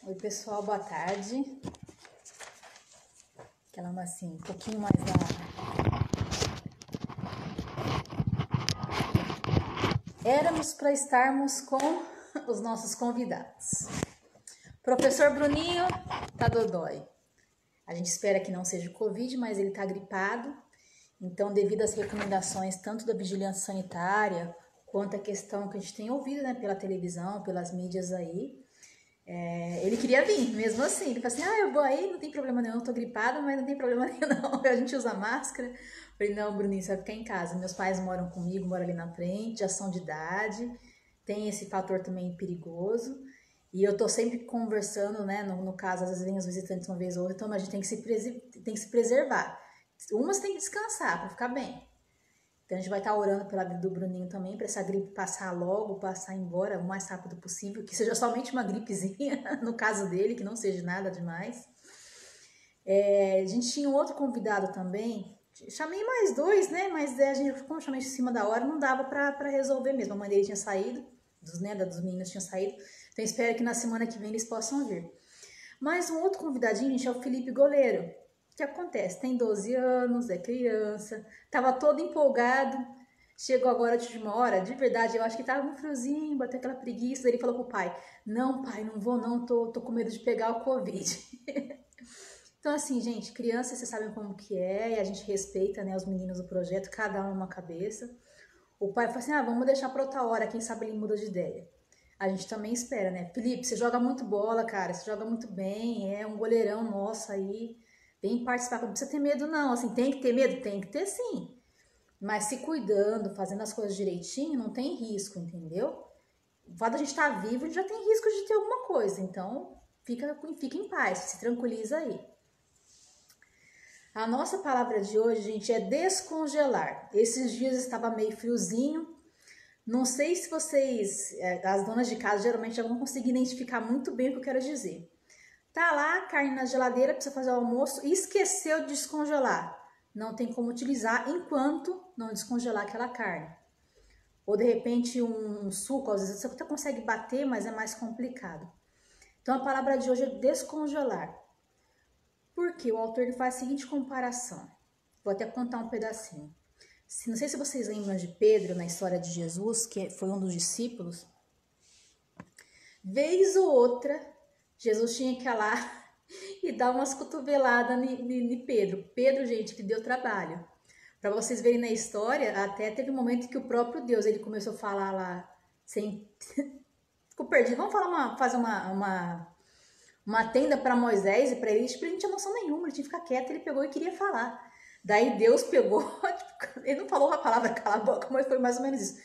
Oi pessoal, boa tarde. Aquela massinha um pouquinho mais da... Éramos para estarmos com os nossos convidados. Professor Bruninho tá dodói. A gente espera que não seja o Covid, mas ele tá gripado. Então, devido às recomendações tanto da vigilância sanitária quanto a questão que a gente tem ouvido, né, pela televisão, pelas mídias aí, ele queria vir, mesmo assim. Ele falou assim, eu vou aí, não tem problema nenhum, eu tô gripada, mas não tem problema nenhum não, a gente usa máscara. Eu falei, não, Bruninho, você vai ficar em casa. Meus pais moram comigo, moram ali na frente, já são de idade, tem esse fator também perigoso. E eu tô sempre conversando, né, no caso, às vezes vem os visitantes uma vez ou outra, então a gente tem que se preservar. Umas tem que descansar para ficar bem. Então a gente vai estar orando pela vida do Bruninho também, para essa gripe passar logo, passar embora o mais rápido possível, que seja somente uma gripezinha, no caso dele, que não seja nada demais. A gente tinha um outro convidado também, chamei mais dois, né, mas a gente, como chamei em cima da hora, não dava para resolver mesmo. A mãe dele tinha saído, dos meninos tinham saído, então espero que na semana que vem eles possam vir. Mas um outro convidadinho, gente, é o Felipe Goleiro. O que acontece? Tem 12 anos, é criança, tava todo empolgado, chegou agora de última hora, de verdade, eu acho que tava um friozinho, bateu aquela preguiça, ele falou pro pai, não pai, não vou não, tô com medo de pegar o Covid. Então assim, gente, criança, vocês sabem como que é, e a gente respeita, né, os meninos do projeto, cada um uma cabeça. O pai falou assim, vamos deixar pra outra hora, quem sabe ele muda de ideia. A gente também espera, né? Felipe, você joga muito bola, cara, você joga muito bem, é um goleirão nosso aí, vem participar, não precisa ter medo não, assim, tem que ter medo? Tem que ter sim, mas se cuidando, fazendo as coisas direitinho, não tem risco, entendeu? O fato de a gente estar vivo, a gente já tem risco de ter alguma coisa, então fica em paz, se tranquiliza aí. A nossa palavra de hoje, gente, é descongelar. Esses dias estava meio friozinho, não sei se vocês, as donas de casa, geralmente já vão conseguir identificar muito bem o que eu quero dizer. Tá lá, a carne na geladeira, precisa fazer o almoço e esqueceu de descongelar. Não tem como utilizar enquanto não descongelar aquela carne. Ou de repente um suco, às vezes você até consegue bater, mas é mais complicado. Então a palavra de hoje é descongelar. Porque o autor ele faz a seguinte comparação. Vou até contar um pedacinho. Não sei se vocês lembram de Pedro na história de Jesus, que foi um dos discípulos. Vez ou outra, Jesus tinha que ir lá e dar umas cotoveladas em Pedro. Pedro, gente, que deu trabalho. Para vocês verem na história, até teve um momento que o próprio Deus ele começou a falar lá, sem... Ficou perdido. Vamos fazer uma tenda para Moisés e para ele. Tipo, ele não tinha noção nenhuma, ele tinha que ficar quieto, ele pegou e queria falar. Daí Deus pegou, tipo, ele não falou a palavra cala a boca, mas foi mais ou menos isso.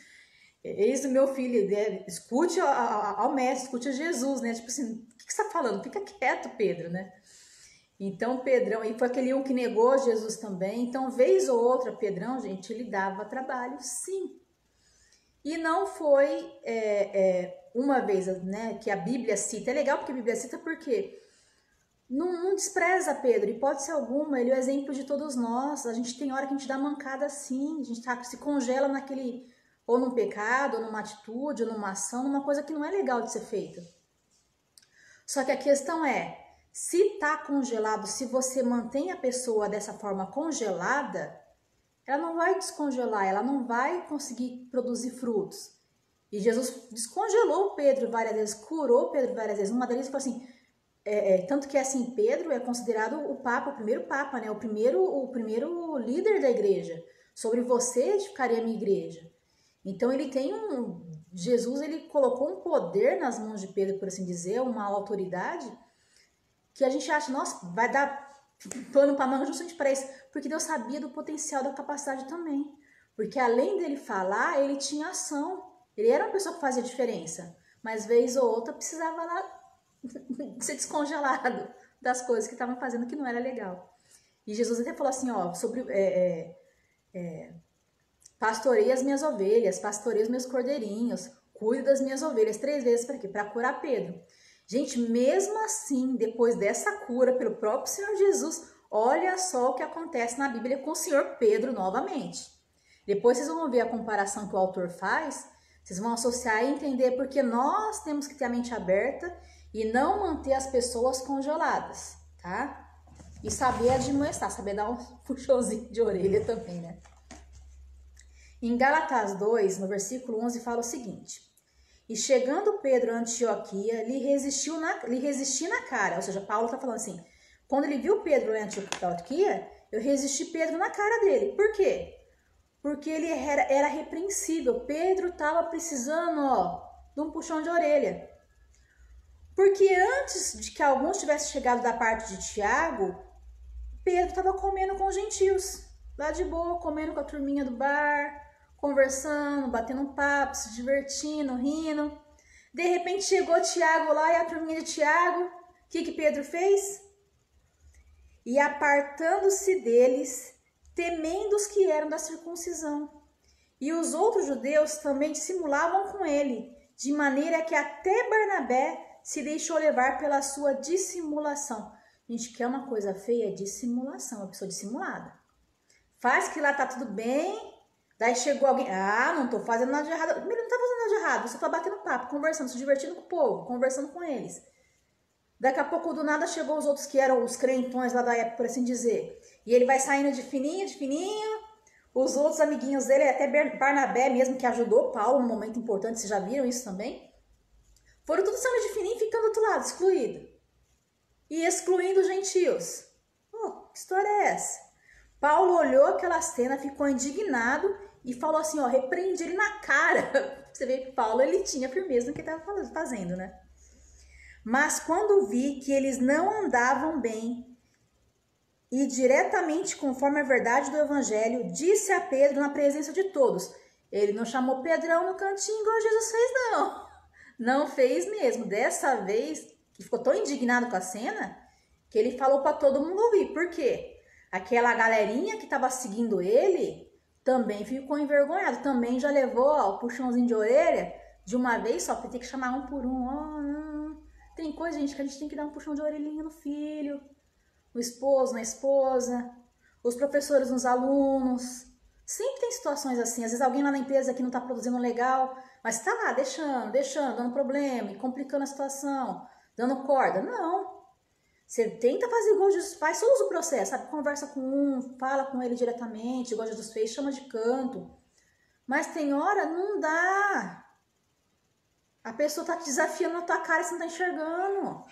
Eis o meu filho, escute ao mestre, escute a Jesus, né? Tipo assim, o que você tá falando? Fica quieto, Pedro, né? Então, Pedrão, e foi aquele um que negou Jesus também. Então, vez ou outra, Pedrão, gente, ele dava trabalho, sim. E não foi uma vez, né, que a Bíblia cita. É legal porque a Bíblia cita porque não despreza Pedro, hipótese alguma, ele é o exemplo de todos nós. A gente tem hora que a gente dá mancada assim, a gente se congela naquele, ou num pecado, ou numa atitude, ou numa ação, numa coisa que não é legal de ser feita. Só que a questão é, se tá congelado, se você mantém a pessoa dessa forma congelada, ela não vai descongelar, ela não vai conseguir produzir frutos. E Jesus descongelou Pedro várias vezes, curou Pedro várias vezes. Uma deles falou assim, tanto que assim, Pedro é considerado o Papa, o primeiro Papa, né? O primeiro líder da igreja. Sobre você edificaria a minha igreja. Então ele tem Jesus ele colocou um poder nas mãos de Pedro, por assim dizer, uma autoridade, que a gente acha, nossa, vai dar pano para manga justamente para isso, porque Deus sabia do potencial da capacidade também. Porque além dele falar, ele tinha ação. Ele era uma pessoa que fazia diferença, mas vez ou outra precisava lá ser descongelado das coisas que estavam fazendo que não era legal. E Jesus até falou assim, ó, sobre pastorei as minhas ovelhas, pastorei os meus cordeirinhos, cuide das minhas ovelhas 3 vezes para quê? Para curar Pedro. Gente, mesmo assim, depois dessa cura pelo próprio Senhor Jesus, olha só o que acontece na Bíblia com o Senhor Pedro novamente. Depois vocês vão ver a comparação que o autor faz, vocês vão associar e entender porque nós temos que ter a mente aberta e não manter as pessoas congeladas, tá? E saber admoestar, saber dar um puxãozinho de orelha também, né? Em Gálatas 2, no versículo 11, fala o seguinte: e chegando Pedro a Antioquia, lhe resisti na cara. Ou seja, Paulo está falando assim, quando ele viu Pedro em Antioquia, eu resisti Pedro na cara dele. Por quê? Porque ele era repreensível. Pedro estava precisando, ó, de um puxão de orelha. Porque antes de que alguns tivessem chegado da parte de Tiago, Pedro estava comendo com os gentios, lá de boa, comendo com a turminha do bar, conversando, batendo um papo, se divertindo, rindo. De repente chegou Tiago lá e a turminha de Tiago, o que Pedro fez? E apartando-se deles, temendo os que eram da circuncisão. E os outros judeus também dissimulavam com ele, de maneira que até Barnabé se deixou levar pela sua dissimulação. Gente, que é uma coisa feia, é dissimulação, uma pessoa dissimulada. Faz que lá tá tudo bem, daí chegou alguém, não tô fazendo nada de errado. Ele não tá fazendo nada de errado, você tá batendo papo, conversando, se divertindo com o povo, conversando com eles. Daqui a pouco, do nada, chegou os outros que eram os crentões lá da época, por assim dizer. E ele vai saindo de fininho. Os outros amiguinhos dele, até Barnabé mesmo, que ajudou Paulo num momento importante, vocês já viram isso também? Foram todos saindo de fininho e ficando do outro lado, excluído. E excluindo os gentios. Que história é essa? Paulo olhou aquela cena, ficou indignado e falou assim, repreende ele na cara. Você vê que Paulo, ele tinha firmeza no que estava fazendo, né? Mas quando vi que eles não andavam bem e diretamente conforme a verdade do evangelho, disse a Pedro na presença de todos. Ele não chamou Pedrão no cantinho igual Jesus fez, não. Não fez mesmo. Dessa vez, ele ficou tão indignado com a cena que ele falou para todo mundo ouvir. Por quê? Aquela galerinha que estava seguindo ele também ficou envergonhado. Também já levou o puxãozinho de orelha de uma vez só, porque tem que chamar um por um. Tem coisa, gente, que a gente tem que dar um puxão de orelhinha no filho, no esposo, na esposa, os professores nos alunos. Sempre tem situações assim. Às vezes alguém lá na empresa que não está produzindo legal, mas está lá deixando, dando problema e complicando a situação, dando corda. Não. Você tenta fazer igual Jesus faz, só usa o processo, sabe? Conversa com um, fala com ele diretamente, igual Jesus fez, chama de canto. Mas tem hora, não dá. A pessoa tá te desafiando na tua cara e você não tá enxergando.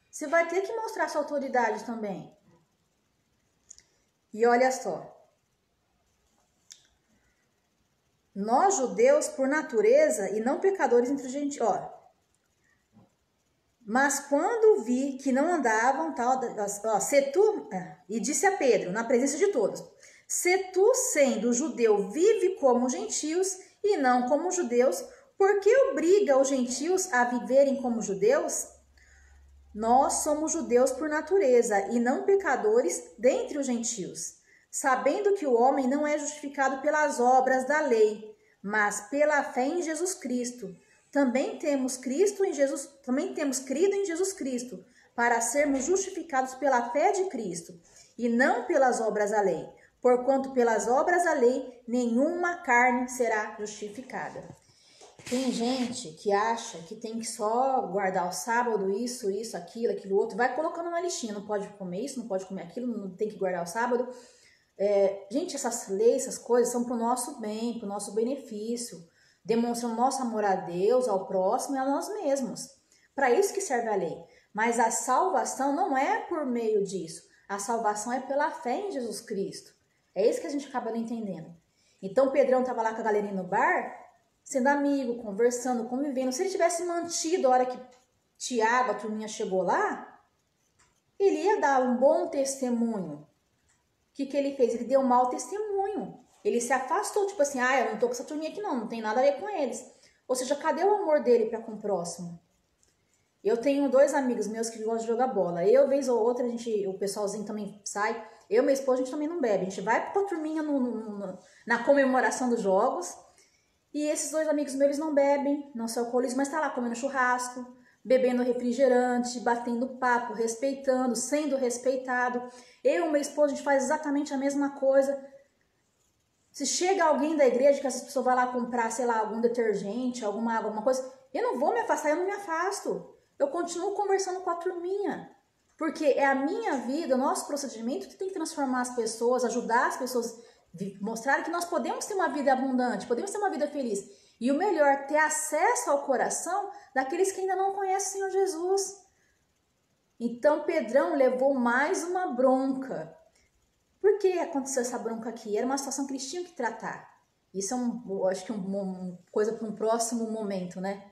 Você vai ter que mostrar sua autoridade também. E olha só. Nós, judeus, por natureza, e não pecadores entre os gentios. Mas quando vi que não andavam, e disse a Pedro, na presença de todos, se tu, sendo judeu, vive como gentios e não como judeus, por que obriga os gentios a viverem como judeus? Nós somos judeus por natureza e não pecadores dentre os gentios, sabendo que o homem não é justificado pelas obras da lei, mas pela fé em Jesus Cristo. Também temos crido em Jesus Cristo, para sermos justificados pela fé de Cristo, e não pelas obras da lei, porquanto pelas obras da lei nenhuma carne será justificada. Tem gente que acha que tem que só guardar o sábado, isso, aquilo outro, vai colocando uma listinha, não pode comer isso, não pode comer aquilo, não tem que guardar o sábado. Gente, essas leis, essas coisas são para o nosso bem, para o nosso benefício, demonstram nosso amor a Deus, ao próximo e a nós mesmos. Para isso que serve a lei. Mas a salvação não é por meio disso, a salvação é pela fé em Jesus Cristo. É isso que a gente acaba não entendendo. Então Pedrão estava lá com a galerinha no bar, sendo amigo, conversando, convivendo. Se ele tivesse mantido a hora que Tiago, a turminha, chegou lá, ele ia dar um bom testemunho. O que ele fez? Ele deu um mau testemunho. Ele se afastou, tipo assim, eu não tô com essa turminha aqui não tem nada a ver com eles. Ou seja, cadê o amor dele para com o próximo? Eu tenho 2 amigos meus que gostam de jogar bola. Eu, vez ou outra, o pessoalzinho também sai. Eu e minha esposa, a gente também não bebe. A gente vai pra turminha na comemoração dos jogos. E esses 2 amigos meus, eles não bebem, não se alcoolizam, mas tá lá comendo churrasco, bebendo refrigerante, batendo papo, respeitando, sendo respeitado. Eu e minha esposa, a gente faz exatamente a mesma coisa. Se chega alguém da igreja, que essa pessoa vai lá comprar, sei lá, algum detergente, alguma água, alguma coisa, eu não vou me afastar, eu não me afasto. eu continuo conversando com a turminha. Porque é a minha vida, o nosso procedimento que tem que transformar as pessoas, ajudar as pessoas, mostrar que nós podemos ter uma vida abundante, podemos ter uma vida feliz. E o melhor, ter acesso ao coração daqueles que ainda não conhecem o Senhor Jesus. Então Pedrão levou mais uma bronca. Por que aconteceu essa bronca aqui? Era uma situação que eles tinham que tratar. Isso é acho que uma coisa para um próximo momento, né?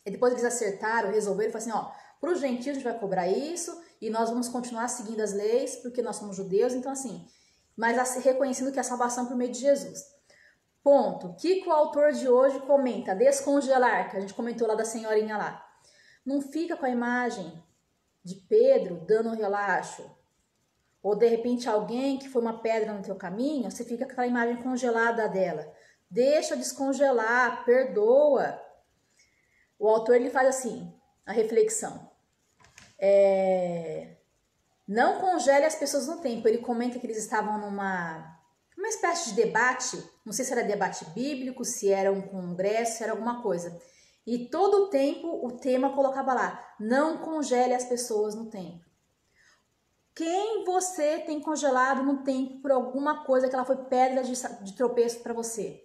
E depois eles acertaram, resolveram, falaram assim, ó, para os gentios a gente vai cobrar isso e nós vamos continuar seguindo as leis, porque nós somos judeus, então assim, mas reconhecendo que a salvação é por meio de Jesus. Ponto. O que o autor de hoje comenta? Descongelar, que a gente comentou lá da senhorinha lá. Não fica com a imagem de Pedro dando um relaxo. Ou de repente alguém que foi uma pedra no teu caminho, você fica com aquela imagem congelada dela. Deixa descongelar, perdoa. O autor ele faz assim, a reflexão. Não congele as pessoas no tempo. Ele comenta que eles estavam numa espécie de debate, não sei se era debate bíblico, se era um congresso, se era alguma coisa. E todo o tempo o tema colocava lá, não congele as pessoas no tempo. Quem você tem congelado no tempo por alguma coisa que ela foi pedra de tropeço para você?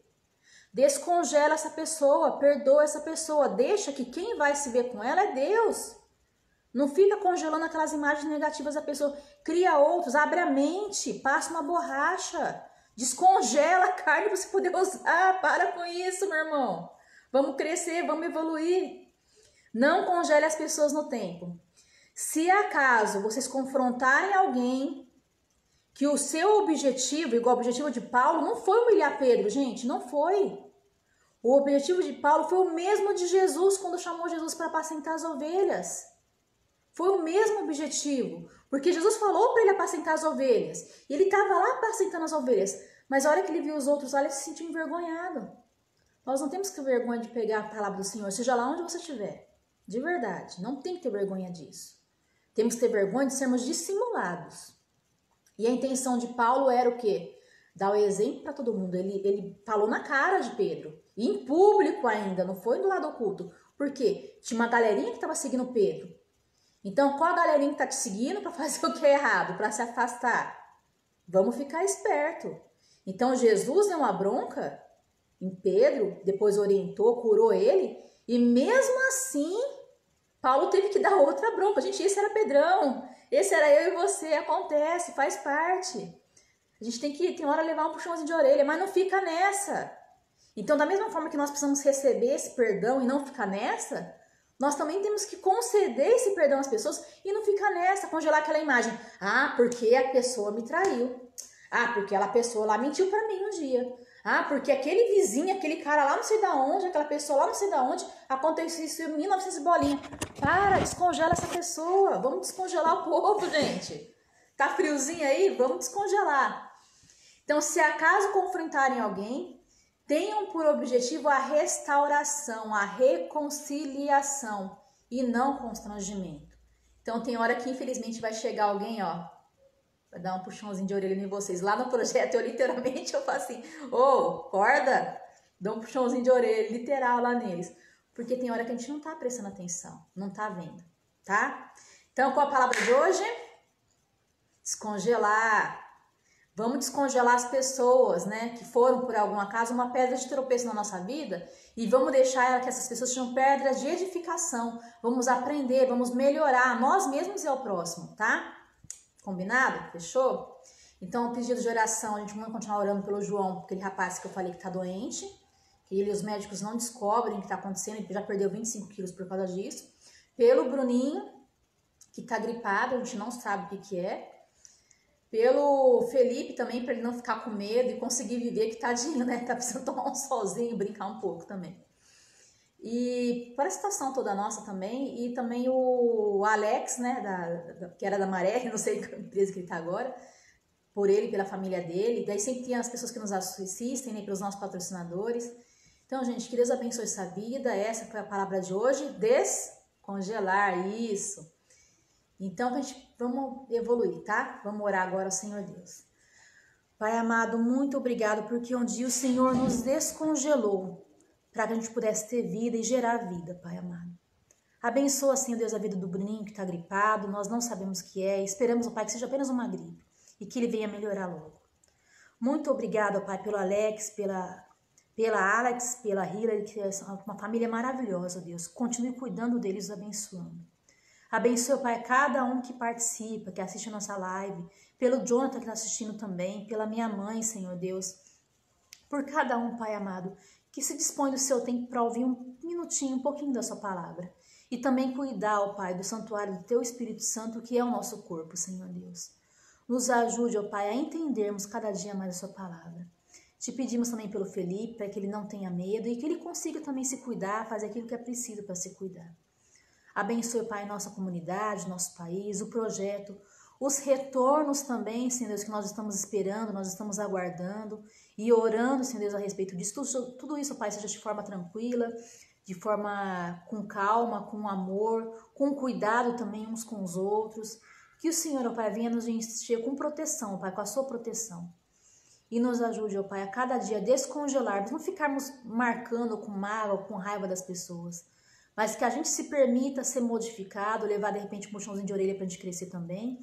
Descongela essa pessoa, perdoa essa pessoa, deixa que quem vai se ver com ela é Deus. Não fica congelando aquelas imagens negativas da pessoa. Cria outros, abre a mente, passa uma borracha, descongela a carne para você poder usar. Para com isso, meu irmão. Vamos crescer, vamos evoluir. Não congele as pessoas no tempo. Se acaso vocês confrontarem alguém que o seu objetivo, igual o objetivo de Paulo, não foi humilhar Pedro, gente, não foi. O objetivo de Paulo foi o mesmo de Jesus quando chamou Jesus para apacentar as ovelhas. Foi o mesmo objetivo, porque Jesus falou para ele apacentar as ovelhas. E ele estava lá apacentando as ovelhas, mas a hora que ele viu os outros lá, ele se sentiu envergonhado. Nós não temos que ter vergonha de pegar a palavra do Senhor, seja lá onde você estiver. De verdade, não tem que ter vergonha disso. Temos que ter vergonha de sermos dissimulados. E a intenção de Paulo era o quê? Dar o exemplo para todo mundo. Ele falou na cara de Pedro. E em público ainda, não foi do lado oculto. Por quê? Tinha uma galerinha que estava seguindo Pedro. Então, qual a galerinha que está te seguindo para fazer o que é errado? Para se afastar? Vamos ficar esperto. Então, Jesus deu uma bronca em Pedro, depois orientou, curou ele. E mesmo assim, Paulo teve que dar outra bronca. Gente, esse era Pedrão. Esse era eu e você. Acontece, faz parte. A gente tem hora levar um puxãozinho de orelha, mas não fica nessa. Então, da mesma forma que nós precisamos receber esse perdão e não ficar nessa, nós também temos que conceder esse perdão às pessoas e não ficar nessa, congelar aquela imagem. Ah, porque a pessoa me traiu. Ah, porque aquela pessoa lá mentiu pra mim um dia. Ah, porque aquele vizinho, aquele cara lá não sei da onde, aquela pessoa lá não sei da onde, aconteceu isso em 1900 bolinha. Para, descongela essa pessoa. Vamos descongelar o povo, gente. Tá friozinho aí? Vamos descongelar. Então, se acaso confrontarem alguém, tenham por objetivo a restauração, a reconciliação e não constrangimento. Então, tem hora que infelizmente vai chegar alguém, ó, vai dar um puxãozinho de orelha em vocês. Lá no projeto, eu literalmente eu faço assim, acorda, dou um puxãozinho de orelha, literal lá neles. Porque tem hora que a gente não tá prestando atenção, não tá vendo, tá? Então, qual a palavra de hoje? Descongelar. Vamos descongelar as pessoas, né, que foram por algum acaso uma pedra de tropeço na nossa vida e vamos deixar que essas pessoas sejam pedras de edificação. Vamos aprender, vamos melhorar nós mesmos e ao próximo, tá? Combinado? Fechou? Então, o pedido de oração, a gente vai continuar orando pelo João, aquele rapaz que eu falei que tá doente, que os médicos não descobrem o que tá acontecendo, ele já perdeu 25 quilos por causa disso. Pelo Bruninho, que tá gripado, a gente não sabe o que é. Pelo Felipe também, para ele não ficar com medo e conseguir viver, que tadinho, né? Tá precisando tomar um solzinho e brincar um pouco também. E para a situação toda nossa também, e também o Alex, né, que era da Maré, não sei que empresa que ele tá agora, por ele, pela família dele. Daí sempre tem as pessoas que nos assistem, né, pelos nossos patrocinadores. Então, gente, que Deus abençoe essa vida. Essa foi a palavra de hoje, descongelar, isso. Então, vamos evoluir, tá? Vamos orar agora ao Senhor Deus. Pai amado, muito obrigado porque um dia o Senhor nos descongelou para que a gente pudesse ter vida e gerar vida, Pai amado. Abençoa, Senhor Deus, a vida do Bruninho que está gripado, nós não sabemos o que é, esperamos, ó Pai, que seja apenas uma gripe e que ele venha melhorar logo. Muito obrigado, ó Pai, pelo Alex, pela Alex, pela Hillary, que é uma família maravilhosa, ó Deus. Continue cuidando deles, os abençoando. Abençoa, Pai, cada um que participa, que assiste a nossa live, pelo Jonathan que está assistindo também, pela minha mãe, Senhor Deus, por cada um, Pai amado, que se dispõe do seu tempo para ouvir um minutinho, um pouquinho da sua palavra. E também cuidar, ó Pai, do santuário do Teu Espírito Santo, que é o nosso corpo, Senhor Deus. Nos ajude, ó Pai, a entendermos cada dia mais a sua palavra. Te pedimos também pelo Felipe, para que ele não tenha medo e que ele consiga também se cuidar, fazer aquilo que é preciso para se cuidar. Abençoe, Pai, nossa comunidade, nosso país, o projeto, os retornos também, Senhor Deus, que nós estamos esperando, nós estamos aguardando e orando, Senhor Deus, a respeito disso. Tudo isso, Pai, seja de forma tranquila, de forma com calma, com amor, com cuidado também uns com os outros. Que o Senhor, ó Pai, venha nos encher com proteção, ó Pai, com a sua proteção. E nos ajude, ó Pai, a cada dia descongelarmos, não ficarmos marcando com mágoa, com raiva das pessoas. Mas que a gente se permita ser modificado, levar de repente um puxãozinho de orelha para a gente crescer também.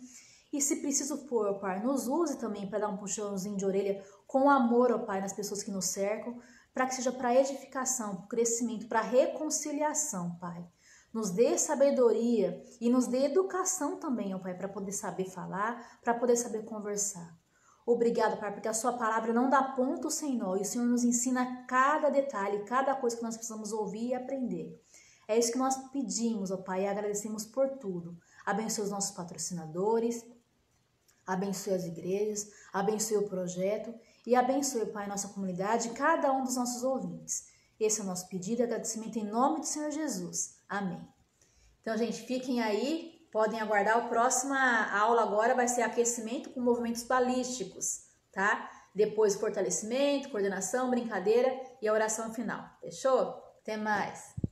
E se preciso for, ó Pai, nos use também para dar um puxãozinho de orelha com amor, ó Pai, nas pessoas que nos cercam, para que seja para edificação, para crescimento, para reconciliação, Pai. Nos dê sabedoria e nos dê educação também, ó Pai, para poder saber falar, para poder saber conversar. Obrigado, Pai, porque a sua palavra não dá ponto sem nó e o Senhor nos ensina cada detalhe, cada coisa que nós precisamos ouvir e aprender. É isso que nós pedimos, ó Pai, e agradecemos por tudo. Abençoe os nossos patrocinadores, abençoe as igrejas, abençoe o projeto e abençoe, Pai, a nossa comunidade e cada um dos nossos ouvintes. Esse é o nosso pedido e agradecimento em nome do Senhor Jesus. Amém. Então, gente, fiquem aí, podem aguardar. A próxima aula agora vai ser aquecimento com movimentos balísticos, tá? Depois fortalecimento, coordenação, brincadeira e a oração final. Fechou? Até mais!